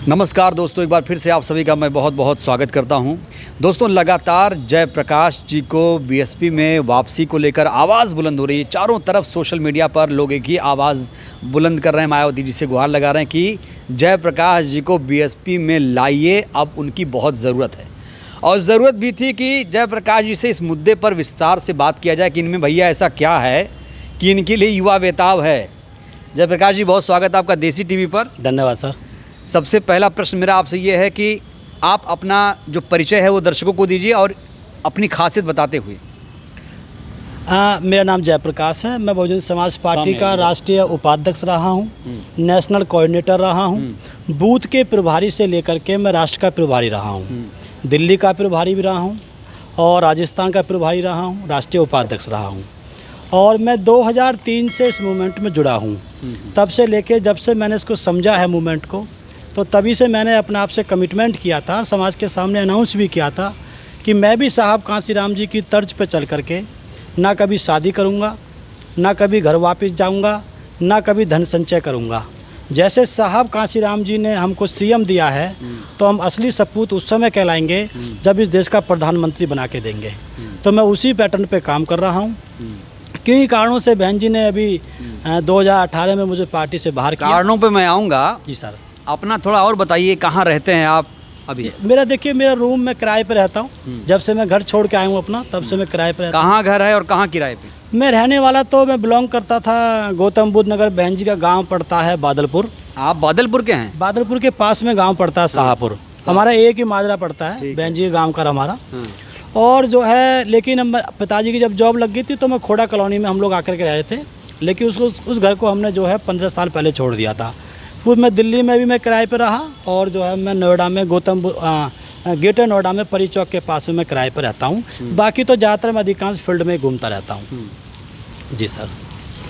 नमस्कार दोस्तों, एक बार फिर से आप सभी का मैं बहुत बहुत स्वागत करता हूं। दोस्तों, लगातार जयप्रकाश जी को बीएसपी में वापसी को लेकर आवाज़ बुलंद हो रही है। चारों तरफ सोशल मीडिया पर लोग एक ही आवाज़ बुलंद कर रहे हैं, मायावती जी से गुहार लगा रहे हैं कि जयप्रकाश जी को बीएसपी में लाइए, अब उनकी बहुत ज़रूरत है। और ज़रूरत भी थी कि जयप्रकाश जी से इस मुद्दे पर विस्तार से बात किया जाए कि इनमें भैया ऐसा क्या है कि इनके लिए युवा बेताब है। जयप्रकाश जी, बहुत स्वागत आपका देसी टीवी पर। धन्यवाद सर। सबसे पहला प्रश्न मेरा आपसे ये है कि आप अपना जो परिचय है वो दर्शकों को दीजिए और अपनी खासियत बताते हुए। मेरा नाम जयप्रकाश है। मैं बहुजन समाज पार्टी का राष्ट्रीय उपाध्यक्ष रहा हूँ, नेशनल कोऑर्डिनेटर रहा हूँ, बूथ के प्रभारी से लेकर के मैं राष्ट्र का प्रभारी रहा हूँ, दिल्ली का प्रभारी भी रहा हूँ और राजस्थान का प्रभारी रहा हूँ, राष्ट्रीय उपाध्यक्ष रहा हूँ। और मैं 2003 से इस मूवमेंट में जुड़ा हूँ। तब से लेके जब से मैंने इसको समझा है मूवमेंट को, तो तभी से मैंने अपने आप से कमिटमेंट किया था, समाज के सामने अनाउंस भी किया था कि मैं भी साहब कांसीराम जी की तर्ज पे चल करके ना कभी शादी करूँगा, ना कभी घर वापस जाऊँगा, ना कभी धन संचय करूँगा। जैसे साहब कांसीराम जी ने हमको सीएम दिया है, तो हम असली सपूत उस समय कहलाएंगे जब इस देश का प्रधानमंत्री बना के देंगे। तो मैं उसी पैटर्न पे काम कर रहा हूँ। किन्हीं कारणों से बहन जी ने अभी 2018 में मुझे पार्टी से बाहर किया। कारणों पे मैं आऊँगा। जी सर। अपना थोड़ा और बताइए, कहाँ रहते हैं आप अभी? मेरा रूम में किराए पे रहता हूँ। जब से मैं घर छोड़ के आया हूँ अपना, तब से मैं किराए पे रहता हूँ। कहाँ घर है और कहाँ किराए पे? मैं रहने वाला तो मैं बिलोंग करता था गौतम बुद्ध नगर, बहन जी का गांव पड़ता है बादलपुर। आप बादलपुर के हैं? बादलपुर के पास में गांव पड़ता है शाहपुर। हमारा एक ही माजरा पड़ता है, बहन जी के गाँव का हमारा। और जो है, लेकिन हम पिताजी की जब जॉब लग गई थी तो मैं खोड़ा कॉलोनी में हम लोग आकर के रह रहे थे। लेकिन उस घर को हमने जो है 15 साल पहले छोड़ दिया था। फिर मैं दिल्ली में भी मैं किराए पे रहा और जो है मैं नोएडा में ग्रेटर नोएडा में परी चौक के पास में मैं किराए पे रहता हूँ। बाकी तो ज़्यादातर मैं अधिकांश फील्ड में घूमता रहता हूँ। जी सर।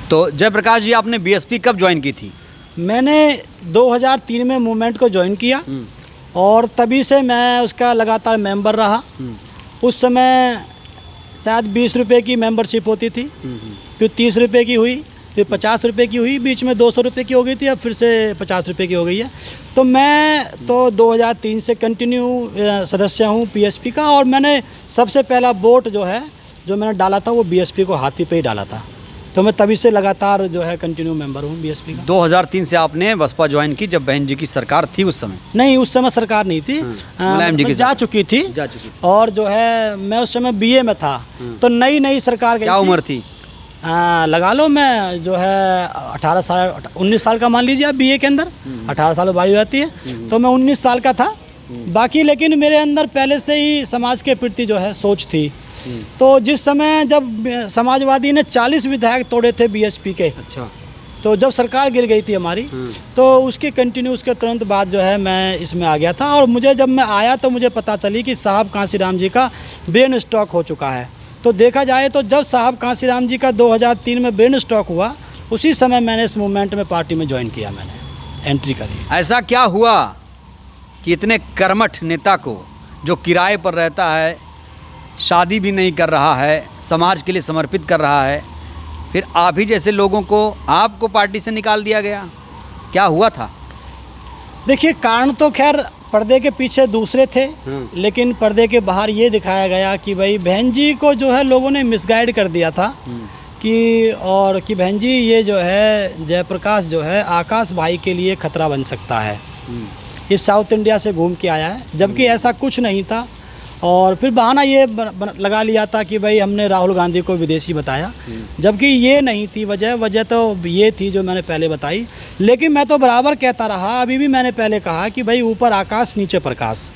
तो जयप्रकाश जी, आपने बीएसपी कब ज्वाइन की थी? मैंने 2003 में मूवमेंट को ज्वाइन किया और तभी से मैं उसका लगातार मेंबर रहा। उस समय शायद 20 रुपये की मेंबरशिप होती थी, फिर 30 रुपये की हुई, फिर 50 रुपये की हुई, बीच में 200 रुपये की हो गई थी, अब फिर से 50 रुपये की हो गई है। तो मैं तो 2003 से कंटिन्यू सदस्य हूँ बीएसपी का। और मैंने सबसे पहला वोट जो मैंने डाला था वो बीएसपी को हाथी पे ही डाला था। तो मैं तभी से लगातार जो है कंटिन्यू मेंबर हूँ बीएसपी का। 2003 से आपने बसपा ज्वाइन की, जब बहन जी की सरकार थी उस समय? नहीं, उस समय सरकार नहीं थी, मुलायम जी की जा चुकी थी। और जो है मैं उस समय बीए में था, तो नई सरकार गई। क्या उम्र थी? लगा लो, मैं जो है 18 साल 19 साल का मान लीजिए आप, बीए के अंदर 18 साल बारी हो जाती है, तो मैं 19 साल का था। बाकी लेकिन मेरे अंदर पहले से ही समाज के प्रति जो है सोच थी। तो जिस समय जब समाजवादी ने 40 विधायक तोड़े थे बीएसपी के, अच्छा, तो जब सरकार गिर गई थी हमारी, तो उसके कंटिन्यू उसके तुरंत बाद जो है मैं इसमें आ गया था। और जब मैं आया तो मुझे पता चली कि साहब कांसीराम जी का ब्रेन स्ट्रोक हो चुका है। तो देखा जाए तो जब साहब कांसीराम जी का 2003 में ब्रेन स्ट्रोक हुआ, उसी समय मैंने इस मूवमेंट में पार्टी में ज्वाइन किया, मैंने एंट्री करी। ऐसा क्या हुआ कि इतने कर्मठ नेता को, जो किराए पर रहता है, शादी भी नहीं कर रहा है, समाज के लिए समर्पित कर रहा है, फिर आप ही जैसे लोगों को, आपको पार्टी से निकाल दिया गया? क्या हुआ था? देखिए, कारण तो खैर पर्दे के पीछे दूसरे थे, लेकिन पर्दे के बाहर ये दिखाया गया कि भाई बहन जी को जो है लोगों ने मिसगाइड कर दिया था कि बहन जी ये जो है जयप्रकाश जो है आकाश भाई के लिए खतरा बन सकता है। ये साउथ इंडिया से घूम के आया है, जबकि ऐसा कुछ नहीं था। और फिर बहाना ये लगा लिया था कि भाई हमने राहुल गांधी को विदेशी बताया, जबकि ये नहीं थी वजह तो ये थी जो मैंने पहले बताई। लेकिन मैं तो बराबर कहता रहा, अभी भी मैंने पहले कहा कि भाई ऊपर आकाश नीचे प्रकाश,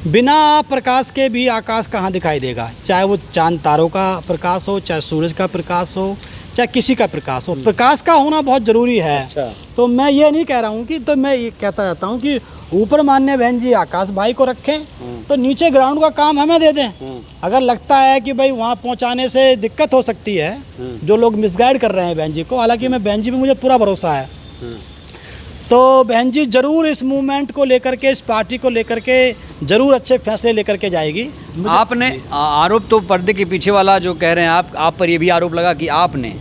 बिना प्रकाश के भी आकाश कहाँ दिखाई देगा, चाहे वो चांद तारों का प्रकाश हो, चाहे सूरज का प्रकाश हो, चाहे किसी का प्रकाश हो। प्रकाश का होना बहुत ज़रूरी है। अच्छा। तो मैं ये नहीं कह रहा हूँ कि, तो मैं ये कहता जाता हूँ कि ऊपर माननीय बहन जी आकाश भाई को रखें, तो नीचे ग्राउंड का काम हमें दे दें। अगर लगता है कि भाई वहाँ पहुँचाने से दिक्कत हो सकती है, जो लोग मिसगाइड कर रहे हैं बहन जी को, हालांकि मैं बहन जी पे मुझे पूरा भरोसा है, तो बहन जी ज़रूर इस मूवमेंट को लेकर के, इस पार्टी को लेकर के ज़रूर अच्छे फैसले लेकर के जाएगी। आपने आरोप तो पर्दे के पीछे वाला जो कह रहे हैं आप पर ये भी आरोप लगा कि आपने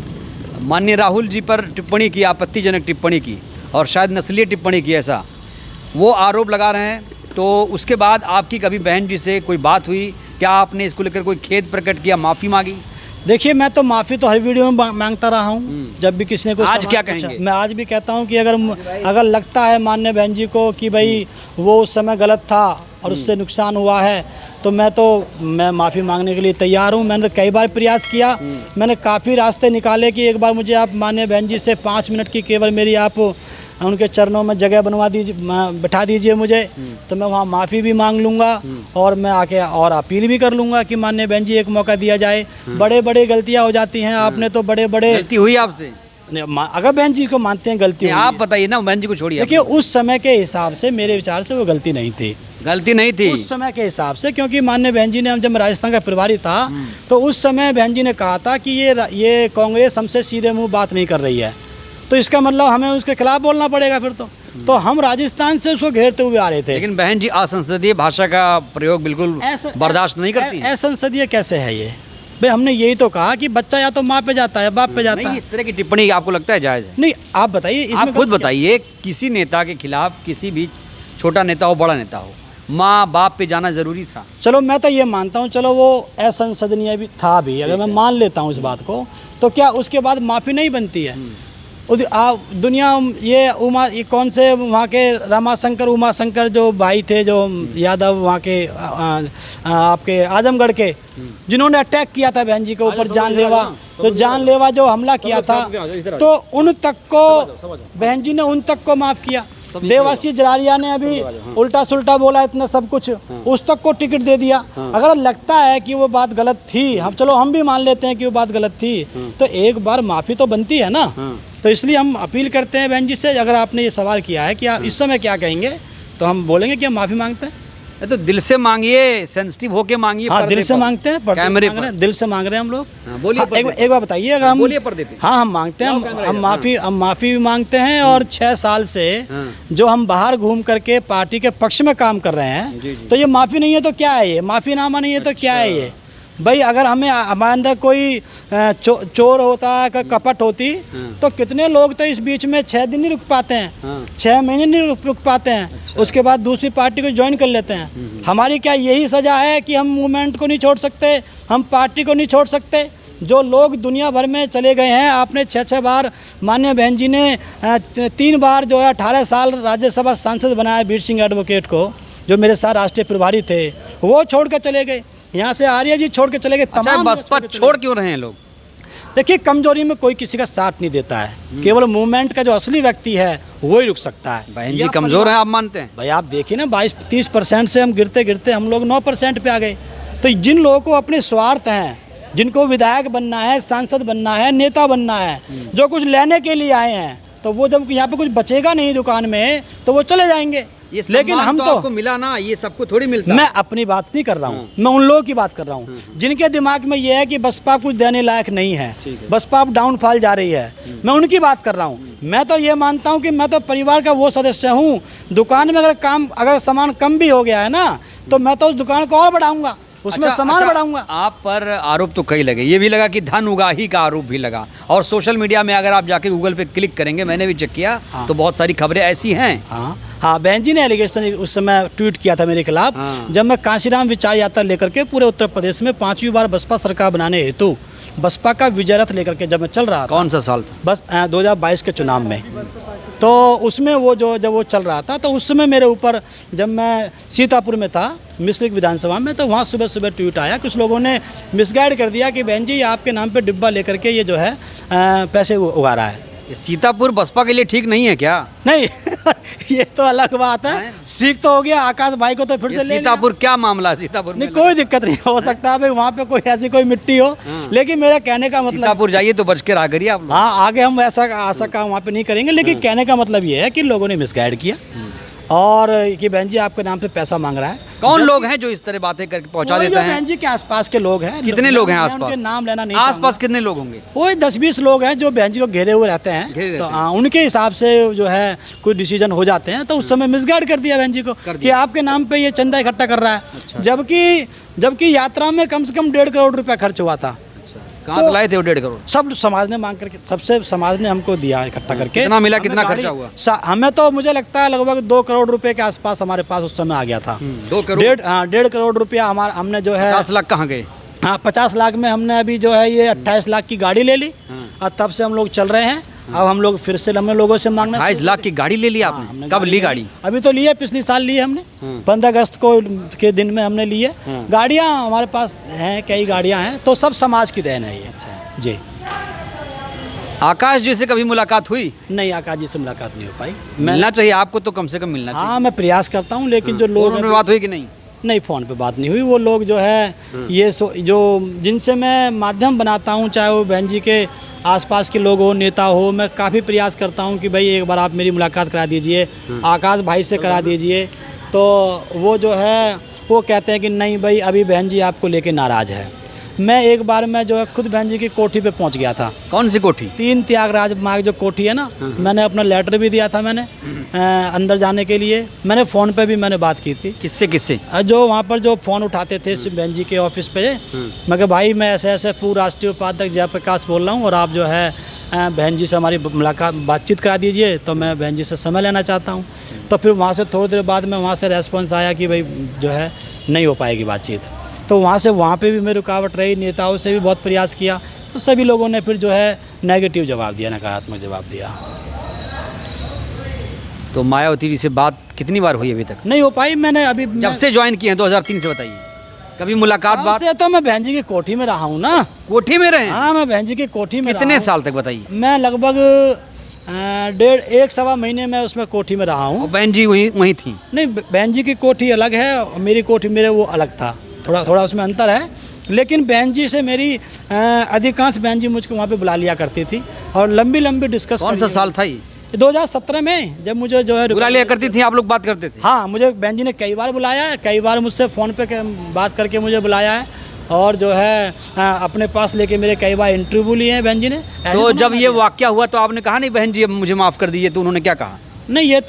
माननीय राहुल जी पर टिप्पणी की, आपत्तिजनक टिप्पणी की और शायद नस्लीय टिप्पणी की। ऐसा वो आरोप लगा रहे हैं। तो उसके बाद आपकी कभी बहन जी से कोई बात हुई? क्या आपने इसको लेकर कोई खेद प्रकट किया, माफ़ी मांगी? देखिए, मैं तो माफ़ी तो हर वीडियो में मांगता रहा हूँ। जब भी किसी ने कोई आज सवाल क्या पूछा, कहेंगे? मैं आज भी कहता हूँ कि अगर लगता है माननीय बहन जी को कि भाई वो उस समय गलत था और उससे नुकसान हुआ है, तो मैं माफ़ी मांगने के लिए तैयार हूँ। मैंने तो कई बार प्रयास किया, मैंने काफ़ी रास्ते निकाले कि एक बार मुझे आप माननीय बहन जी से 5 मिनट की केवल मेरी आप उनके चरणों में जगह बनवा दीजिए, बिठा दीजिए मुझे, तो मैं वहाँ माफ़ी भी मांग लूँगा और मैं आके और अपील भी कर लूँगा कि माननीय बहन जी एक मौका दिया जाए। बड़े बड़े गलतियाँ हो जाती हैं, आपने तो बड़े बड़े गलती हुई आपसे? अगर बहन जी को मानते हैं गलती हुई आप है। बताइए ना, बहन जी को छोड़िए। देखिए, उस समय के हिसाब से मेरे विचार से वो गलती नहीं थी, गलती नहीं थी उस समय के हिसाब से, क्योंकि माननीय बहन जी ने, जब मैं राजस्थान का प्रभारी था तो उस समय बहन जी ने कहा था कि ये कांग्रेस हमसे सीधे मुंह बात नहीं कर रही है, तो इसका मतलब हमें उसके खिलाफ बोलना पड़ेगा फिर तो हम राजस्थान से उसको घेरते हुए आ रहे थे। लेकिन बहन जी असंसदीय भाषा का प्रयोग बिल्कुल बर्दाश्त नहीं करती। असंसदीय कैसे है ये भाई? हमने यही तो कहा कि बच्चा या तो माँ पे जाता है, बाप पे जाता नहीं, है। इस तरह की टिप्पणी आपको लगता है जायज़ है? नहीं, आप बताइए इसमें आप खुद बताइए, किसी नेता के खिलाफ, किसी भी छोटा नेता हो बड़ा नेता हो, माँ बाप पे जाना जरूरी था? चलो मैं तो ये मानता हूँ, चलो वो असंसदनीय भी था भी, अगर मैं मान लेता हूँ इस बात को, तो क्या उसके बाद माफ़ी नहीं बनती है? दुनिया ये कौन से वहाँ के रामाशंकर उमाशंकर जो भाई थे, जो यादव वहाँ के आपके आजमगढ़ के, जिन्होंने अटैक किया था बहन जी के ऊपर, जानलेवा जो हमला किया था, तो उन तक को बहन जी ने उन तक को माफ़ किया। देवासी जरारिया ने अभी उल्टा सुल्टा बोला इतना सब कुछ, उस तक को टिकट दे दिया। अगर लगता है कि वो बात गलत थी, हम भी मान लेते हैं कि वो बात गलत थी, तो एक बार माफ़ी तो बनती है ना। तो इसलिए हम अपील करते हैं बहन जी से, अगर आपने ये सवाल किया है कि आप इस समय क्या कहेंगे, तो हम बोलेंगे कि हम माफ़ी मांगते हैं। तो दिल से मांगिए, सेंसिटिव होके मांगिए। हाँ, दिल से मांगते हैं, कैमरे पर दिल से मांग रहे हैं हम लोग। बोलिए एक बार बताइए, अगर हम बोलिए पर्दे पे। हाँ, हम मांगते हैं, हम माफ़ी भी मांगते हैं। और 6 साल से जो हम बाहर घूम करके पार्टी के पक्ष में काम कर रहे हैं, तो ये माफ़ी नहीं है तो क्या है? ये माफ़ीनामा नहीं है तो क्या है ये भाई? अगर हमारे अंदर कोई चोर होता है, कपट होती, तो कितने लोग तो इस बीच में 6 दिन नहीं रुक पाते हैं, 6 महीने नहीं रुक पाते हैं। अच्छा। उसके बाद दूसरी पार्टी को ज्वाइन कर लेते हैं। हमारी क्या यही सज़ा है कि हम मूवमेंट को नहीं छोड़ सकते, हम पार्टी को नहीं छोड़ सकते? जो लोग दुनिया भर में चले गए हैं, आपने 6 बार, माननीय बहन जी ने 3 बार जो है 18 साल राज्यसभा सांसद बनाया वीर सिंह एडवोकेट को, जो मेरे साथ राष्ट्रीय प्रभारी थे, वो छोड़ कर चले गए। यहाँ से आर्य जी छोड़ के चले गए। अच्छा, बसपा छोड़ क्यों रहे हैं लोग? देखिए, कमजोरी में कोई किसी का साथ नहीं देता है, केवल मूवमेंट का जो असली व्यक्ति है वो ही रुक सकता है। बहन जी कमजोर हैं, आप मानते हैं? भाई आप देखिए ना, 22-30% से हम गिरते गिरते हम लोग 9% पे आ गए। तो जिन लोगों को अपने स्वार्थ हैं, जिनको विधायक बनना है, सांसद बनना है, नेता बनना है, जो कुछ लेने के लिए आए हैं, तो वो जब यहाँ पे कुछ बचेगा नहीं दुकान में, तो वो चले जाएंगे। लेकिन हम तो आपको मिला ना, ये सबको थोड़ी मिलता। मैं अपनी बात नहीं कर रहा हूँ, मैं उन लोगों की बात कर रहा हूँ जिनके दिमाग में ये है कि बसपा कुछ देने लायक नहीं है, बसपा अब डाउनफॉल जा रही है। मैं उनकी बात कर रहा हूँ। मैं तो ये मानता हूँ कि मैं तो परिवार का वो सदस्य हूँ, दुकान में अगर सामान कम भी हो गया है ना, तो मैं तो उस दुकान को और बढ़ाऊंगा, उसमें सामान बढ़ाऊंगा। आप पर आरोप तो कई लगे, ये भी लगा कि धन उगाही का आरोप भी लगा, और सोशल मीडिया में अगर आप जाके गूगल पे क्लिक करेंगे, मैंने भी चेक किया, तो बहुत सारी खबरें ऐसी हैं। हाँ, बहन जी ने एलिगेशन उस समय ट्वीट किया था मेरे खिलाफ, जब मैं कांशीराम विचार यात्रा लेकर के पूरे उत्तर प्रदेश में 5वीं बार बसपा सरकार बनाने हेतु बसपा का विजय रथ लेकर के जब मैं चल रहा था। कौन सा साल? बस 2022 के चुनाव में। तो उसमें जब वो चल रहा था, तो उस समय मेरे ऊपर, जब मैं सीतापुर में था मिश्रिक विधानसभा में, तो वहाँ सुबह सुबह ट्वीट आया, कुछ लोगों ने मिसगाइड कर दिया कि बहन जी आपके नाम पे डिब्बा लेकर के ये जो है पैसे उगा रहा है। सीतापुर बसपा के लिए ठीक नहीं है क्या? नहीं ये तो अलग बात है, ठीक तो हो गया। आकाश भाई को तो फिर से सीतापुर क्या मामला है? सीतापुर नहीं, कोई दिक्कत नहीं, हो सकता है भाई वहाँ पे कोई ऐसी कोई मिट्टी हो, लेकिन मेरा कहने का मतलब, सीतापुर जाइए तो बच के रहा करिए आप। हाँ, आगे हम ऐसा काम वहाँ पे नहीं करेंगे, लेकिन कहने का मतलब ये है कि लोगों ने मिसगाइड किया और कि बहन जी आपके नाम पे पैसा मांग रहा है। कौन लोग हैं जो इस तरह बातें करके पहुंचा देते हैं? बहन जी के आसपास के लोग हैं। कितने लोग हैं आसपास? नाम लेना नहीं, आसपास कितने लोग होंगे? वही 10-20 लोग हैं जो बहन जी को घेरे हुए रहते हैं। तो उनके हिसाब से जो है कुछ डिसीजन हो जाते हैं। तो उस समय मिसगाइड कर दिया बहन जी को कि आपके नाम पे ये चंदा इकट्ठा कर रहा है। जबकि यात्रा में कम से कम 1.5 करोड़ रुपया खर्च हुआ था। कहाँ से लाए थे वो 1.5 करोड़? सब समाज ने मांग करके, सबसे समाज ने हमको दिया इकट्ठा करके। कितना मिला, हमें कितना गाड़ी- खर्चा हुआ? हमें तो मुझे लगता है लगभग 2 करोड़ रुपए के आसपास हमारे पास उस समय आ गया था। 2 करोड़? 1.5 करोड़ रुपया हमारा, हमने जो है 50 लाख कहाँ गए? हाँ 50 लाख में हमने अभी जो है ये 28 लाख की गाड़ी ले ली और तब से हम लोग चल रहे हैं। अब हम लोग फिर से हमने लोगों से मांगना 28 लाख की गाड़ी ले ली आपने? हमने कब ली गाड़ी? अभी तो ली है, पिछली साल ली है हमने, 15 अगस्त को के दिन में हमने ली है। गाड़ियाँ हमारे पास हैं, कई गाड़ियाँ हैं, तो सब समाज की देन है ये। जी। आकाश जी से कभी मुलाकात हुई? नहीं, आकाश जी से मुलाकात नहीं हो पाई। मिलना चाहिए आपको, तो कम से कम मिलना चाहिए। हाँ मैं प्रयास करता हूँ, लेकिन जो लोग फोन पे बात हुई कि नहीं? नहीं, फ़ोन पे बात नहीं हुई। वो लोग जो है ये जो जिनसे मैं माध्यम बनाता हूँ, चाहे वो बहन जी के आसपास के लोग हो, नेता हो, मैं काफ़ी प्रयास करता हूँ कि भाई एक बार आप मेरी मुलाकात करा दीजिए, आकाश भाई से करा दीजिए। तो वो जो है वो कहते हैं कि नहीं भाई अभी बहन जी आपको लेके नाराज़ है। मैं एक बार मैं जो है खुद बहन जी की कोठी पे पहुंच गया था। कौन सी कोठी? 3 त्यागराज मार्ग जो कोठी है ना, मैंने अपना लेटर भी दिया था मैंने अंदर जाने के लिए। मैंने फ़ोन पे भी मैंने बात की थी। किससे किससे? जो वहाँ पर जो फ़ोन उठाते थे बहन जी के ऑफिस पे, मैं कहा भाई मैं ऐसे ऐसे पूर्व राष्ट्रीय उपाध्यक्ष जयप्रकाश बोल रहा हूँ और आप जो है बहन जी से हमारी मुलाकात बातचीत करा दीजिए, तो मैं बहन जी से समय लेना चाहता हूँ। तो फिर वहाँ से थोड़ी देर बाद में वहाँ से रेस्पॉन्स आया कि भाई जो है नहीं हो पाएगी बातचीत। तो वहाँ पे भी मेरी रुकावट रही, नेताओं से भी बहुत प्रयास किया, तो सभी लोगों ने फिर जो है नेगेटिव जवाब दिया, नकारात्मक जवाब दिया। तो मायावती जी से बात कितनी बार हुई अभी तक? नहीं हो पाई। मैंने अभी जब से ज्वाइन किए हैं 2003 से, बताइए कभी मुलाकात बात? से तो मैं बहन जी की कोठी में रहा हूँ ना। कोठी में रहे? हाँ मैं बहन जी की कोठी में कितने रहा साल तक बताइए? हूँ। मैं लगभग 1.5-1.25 महीने में उसमें कोठी में रहा हूँ। और बहन जी वहीं थी? नहीं, बहन जी की कोठी अलग है और मेरी कोठी मेरे वो अलग था, थोड़ा उसमें अंतर है। लेकिन बहन जी से मेरी अधिकांश बहन जी मुझको वहाँ पे बुला लिया करती थी और लंबी डिस्कस। कौन सा साल था ये? 2017 में, जब मुझे जो है बुला लिया करती थी, आप लोग बात करते थे? हाँ, मुझे बहन जी ने कई बार बुलाया है, कई बार मुझसे फ़ोन पे बात करके मुझे बुलाया है और जो है अपने पास लेके मेरे कई बार इंटरव्यू लिए हैं बहन जी ने। तो जब ये वाकया हुआ तो आपने कहा नहीं बहन जी अब मुझे माफ़ कर दीजिए? तो उन्होंने क्या कहा? नहीं, ये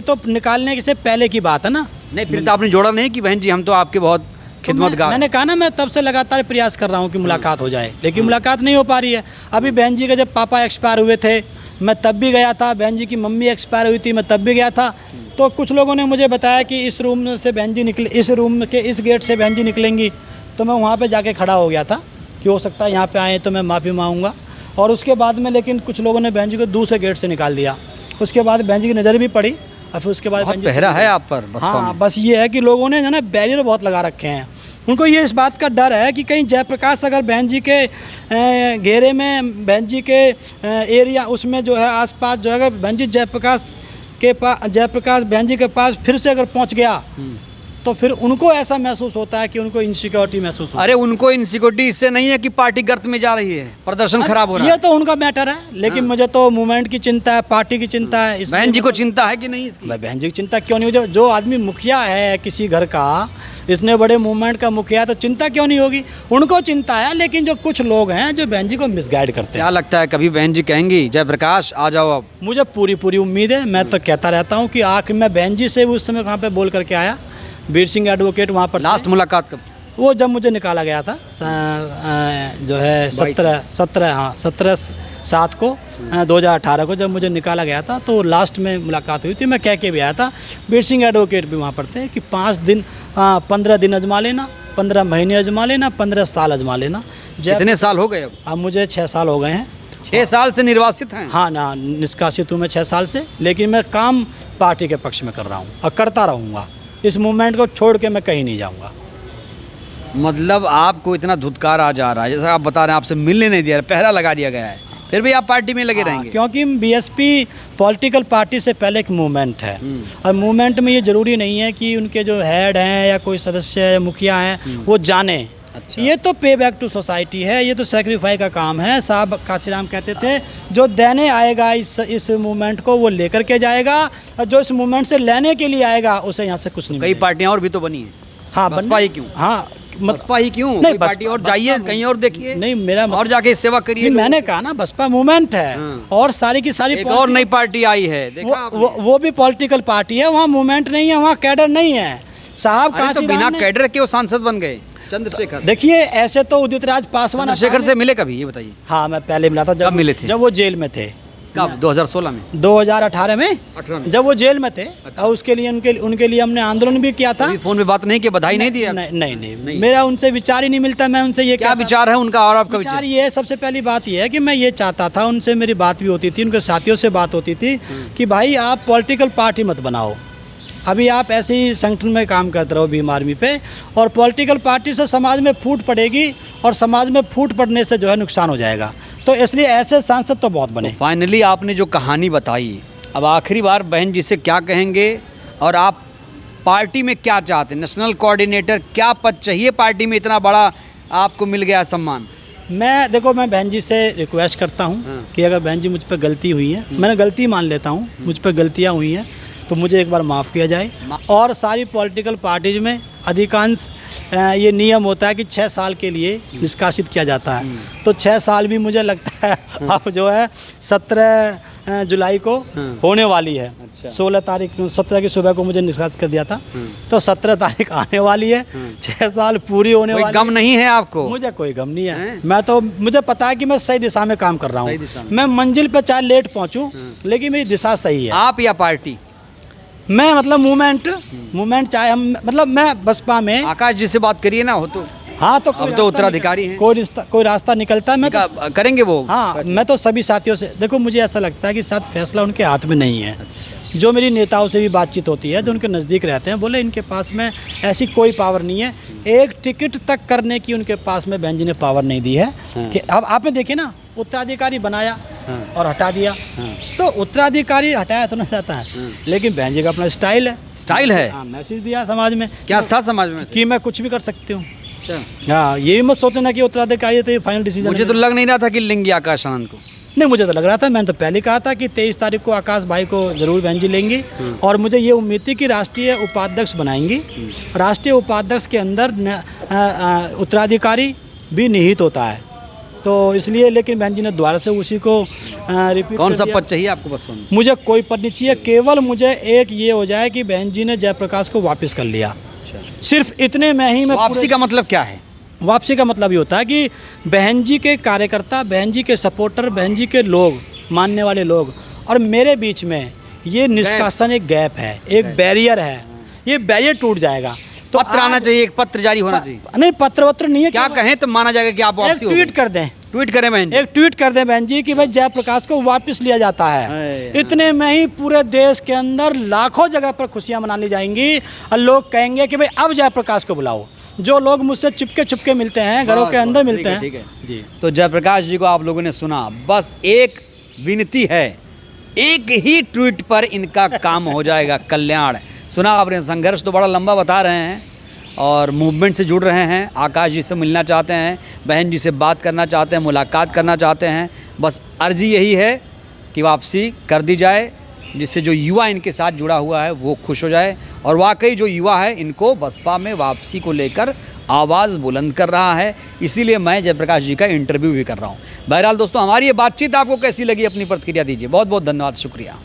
तो निकालने से पहले की बात है ना। नहीं, फिर तो आपने जोड़ा नहीं कि बहन जी हम तो आपके बहुत खिदमतगार। मैंने कहा ना, मैं तब से लगातार प्रयास कर रहा हूँ कि मुलाकात हो जाए, लेकिन मुलाकात नहीं हो पा रही है। अभी बहन जी के जब पापा एक्सपायर हुए थे मैं तब भी गया था, बहन जी की मम्मी एक्सपायर हुई थी मैं तब भी गया था। तो कुछ लोगों ने मुझे बताया कि इस रूम से बहन जी निकले, इस रूम के इस गेट से बहन जी निकलेंगी। तो मैं वहाँ पे जाके खड़ा हो गया था कि हो सकता है यहाँ पे आए तो मैं माफ़ी मांगूंगा। और उसके बाद में लेकिन कुछ लोगों ने बहन जी को दूसरे गेट से निकाल दिया। उसके बाद बहन जी की नज़र भी पड़ी और फिर उसके बाद बहन जी पहरा है आप पर बसपा हाँ में। बस ये है कि लोगों ने ना बैरियर बहुत लगा रखे हैं। उनको ये इस बात का डर है कि कहीं जयप्रकाश अगर बहन जी के घेरे में, बहन जी के एरिया उसमें जो है आसपास जो है, अगर बहन जी जयप्रकाश बहन जी के पास फिर से अगर पहुंच गया तो फिर उनको ऐसा महसूस होता है कि उनको इनसिक्योरिटी महसूस होता है। अरे उनको इनसिक्योरिटी इससे नहीं है कि पार्टी गर्त में जा रही है, प्रदर्शन खराब हो रहा ये है। तो उनका मैटर है, लेकिन मुझे तो मूवमेंट की चिंता है, पार्टी की चिंता है। इसलिए बहन जी को चिंता है कि नहीं इसकी? बहन जी की चिंता क्यों नहीं हो? जो आदमी मुखिया है किसी घर का, इतने बड़े मूवमेंट का मुखिया है, तो चिंता क्यों नहीं होगी? उनको चिंता है, लेकिन जो कुछ लोग हैं जो बहन जी को मिसगाइड करते हैं। क्या लगता है कभी बहन जी कहेंगी जयप्रकाश आ जाओ अब? मुझे पूरी उम्मीद है। मैं तो कहता रहता हूँ कि आखिर मैं बहन जी से भी उस समय वहाँ पे बोल करके आया, वीर सिंह एडवोकेट वहाँ पर। लास्ट मुलाकात कब? वो जब मुझे निकाला गया था जो है 17/7 को 2018 को जब मुझे निकाला गया था, तो लास्ट में मुलाकात हुई थी। मैं कह के भी आया था, वीर सिंह एडवोकेट भी वहाँ पर थे कि 15 दिन आजमा लेना, 15 महीने आजमा लेना, 15 साल आजमा लेना। कितने साल हो गए अब? मुझे 6 साल हो गए हैं। 6 साल से निर्वासित हैं? हाँ ना, निष्कासित हूँ मैं 6 साल से, लेकिन मैं काम पार्टी के पक्ष में कर रहा हूँ और करता रहूँगा। इस मूवमेंट को छोड़ के मैं कहीं नहीं जाऊँगा। मतलब आपको इतना धुतकार आ जा रहा है, जैसा आप बता रहे हैं आपसे मिलने नहीं दिया, पहरा लगा दिया गया है, फिर भी आप पार्टी में लगे रहेंगे? क्योंकि बीएसपी पॉलिटिकल पार्टी से पहले एक मूवमेंट है और मूवमेंट में ये ज़रूरी नहीं है कि उनके जो हेड हैं या कोई सदस्य या मुखिया हैं वो जाने। अच्छा। ये तो पे बैक टू सोसाइटी है, ये तो सेक्रीफाई का काम है। साहब काशीराम कहते थे जो देने आएगा इस मूवमेंट को वो लेकर के जाएगा, और जो इस मूवमेंट से लेने के लिए आएगा उसे यहाँ से कुछ नहीं कई मिलेगा। पार्टियां और भी तो बनी हैं। हाँ, बसपा ही क्यों? हाँ, बसपा ही क्यों? नहीं, कोई पार्टी और जाइए, कहीं और देखिए। नहीं, मेरा और जाके सेवा करिए। नहीं, मैंने कहा ना बसपा मूवमेंट है और सारी की सारी एक और नई पार्टी आई है, देखा आपने? वो भी पॉलिटिकल पार्टी है, वहाँ मूवमेंट नहीं है, वहाँ कैडर नहीं है। साहब अरे तो बिना कैडर के वो सांसद बन गए। चंद्रशेखर, देखिए ऐसे तो उदित राज पासवान चंद्रशेखर से मिले कभी, ये बताइए। हाँ, मैं पहले मिला था। कब मिले थे? जब वो जेल में थे। कब? 2016 में? 2018 में, 18 में। जब वो जेल में थे। अच्छा। और उसके लिए उनके लिए हमने आंदोलन भी किया था। कभी फोन पे बात नहीं की, बधाई नहीं दी आप? नहीं, मेरा उनसे विचार ही नहीं मिलता। मैं उनसे ये क्या विचार है उनका और आपका विचार विचार? ये है, सबसे पहली बात ये है कि मैं ये चाहता था, उनसे मेरी बात भी होती थी, उनके साथियों से बात होती थी कि भाई आप पॉलिटिकल पार्टी मत बनाओ, अभी आप ऐसे ही संगठन में काम करते रहो भीम आर्मी पे, और पॉलिटिकल पार्टी से समाज में फूट पड़ेगी, और समाज में फूट पड़ने से जो है नुकसान हो जाएगा। तो इसलिए ऐसे सांसद तो बहुत बने। फाइनली आपने जो कहानी बताई, अब आखिरी बार बहन जी से क्या कहेंगे, और आप पार्टी में क्या चाहते हैं? नेशनल कोऑर्डिनेटर क्या पद चाहिए पार्टी में? इतना बड़ा आपको मिल गया सम्मान। मैं बहन जी से रिक्वेस्ट करता हूँ कि अगर बहन जी मुझ पर गलती हुई है, मैंने गलती मान लेता हूँ, मुझ पर गलतियाँ हुई हैं, तो मुझे एक बार माफ़ किया जाए। और सारी पॉलिटिकल पार्टीज में अधिकांश ये नियम होता है कि 6 साल के लिए निष्कासित किया जाता है, तो 6 साल भी मुझे लगता है अब जो है 17 जुलाई को होने वाली है। अच्छा। 17 की सुबह को मुझे निष्कासित कर दिया था, तो 17 तारीख आने वाली है, 6 साल पूरी होने वाली। गम नहीं है आपको? मुझे कोई गम नहीं है। मैं तो, मुझे पता है कि मैं सही दिशा में काम कर रहा हूँ। मैं मंजिल पे चाहे लेट पहुँचूँ, लेकिन मेरी दिशा सही है। आप या पार्टी? मैं मतलब मूवमेंट चाहे हम, मतलब मैं बसपा में। आकाश जी से बात करिए ना, हो तो। हाँ, तो अब तो उत्तराधिकारी हैं। कोई रास्ता निकलता है, मैं तो करेंगे वो। हाँ, मैं तो सभी साथियों से, देखो मुझे ऐसा लगता है कि साथ फैसला उनके हाथ में नहीं है। जो मेरी नेताओं से भी बातचीत होती है, जो उनके नज़दीक रहते हैं, बोले इनके पास में ऐसी कोई पावर नहीं है, एक टिकट तक करने की उनके पास में बहन जी ने पावर नहीं दी है। कि अब आपने देखे ना, उत्तराधिकारी बनाया और हटा दिया, तो उत्तराधिकारी हटाया तो नहीं जाता है, लेकिन बहन जी का अपना स्टाइल है। स्टाइल है? हाँ, मैसेज दिया समाज में। क्या था समाज में? कि मैं कुछ भी कर सकती हूँ। हाँ, ये भी मत सोचना कि उत्तराधिकारी तो ये फाइनल डिसीजन। मुझे तो लग नहीं रहा था कि लेंगे आकाश आनंद को। नहीं, मुझे तो लग रहा था, मैंने तो पहले कहा था कि 23 तारीख को आकाश भाई को जरूर बहन जी लेंगी, और मुझे ये उम्मीद थी कि राष्ट्रीय उपाध्यक्ष बनाएंगी। राष्ट्रीय उपाध्यक्ष के अंदर उत्तराधिकारी भी निहित होता है, तो इसलिए, लेकिन बहन जी ने दोबारा से उसी को रिपीट। कौन सा पद चाहिए आपको बसपा में? मुझे कोई पद नहीं चाहिए, केवल मुझे एक ये हो जाए कि बहन जी ने जयप्रकाश को वापस कर लिया। सिर्फ इतने में ही मैं। वापसी का मतलब क्या है? वापसी का मतलब ये होता है कि बहन जी के कार्यकर्ता, बहन जी के सपोर्टर, बहन जी के लोग, मानने वाले लोग, और मेरे बीच में ये निष्कासन, एक गैप है, एक बैरियर है, ये बैरियर टूट जाएगा। तो पत्र आना चाहिए, एक पत्र जारी होना चाहिए। नहीं, पत्र नहीं है। क्या कहें तो माना जाएगा कि आप वापसी हो गई। ट्वीट कर दें, ट्वीट करें बहन जी, एक ट्वीट कर दें बहन जी कि भाई जयप्रकाश को वापस लिया जाता है। इतने में ही पूरे देश के अंदर लाखों जगह पर खुशियां मनानी जाएंगी, और लोग कहेंगे कि भाई अब जयप्रकाश को बुलाओ। जो लोग मुझसे चुपके मिलते हैं, घरों के अंदर मिलते हैं। ठीक है जी। तो जयप्रकाश जी को आप लोगों ने सुना, बस एक विनती है, एक ही ट्वीट पर इनका काम हो जाएगा कल्याण। सुना आपने, संघर्ष तो बड़ा लंबा बता रहे हैं, और मूवमेंट से जुड़ रहे हैं, आकाश जी से मिलना चाहते हैं, बहन जी से बात करना चाहते हैं, मुलाकात करना चाहते हैं। बस अर्जी यही है कि वापसी कर दी जाए, जिससे जो युवा इनके साथ जुड़ा हुआ है वो खुश हो जाए, और वाकई जो युवा है इनको बसपा में वापसी को लेकर आवाज़ बुलंद कर रहा है। इसीलिए मैं जयप्रकाश जी का इंटरव्यू भी कर रहा हूँ। बहरहाल दोस्तों, हमारी ये बातचीत आपको कैसी लगी, अपनी प्रतिक्रिया दीजिए। बहुत बहुत धन्यवाद, शुक्रिया।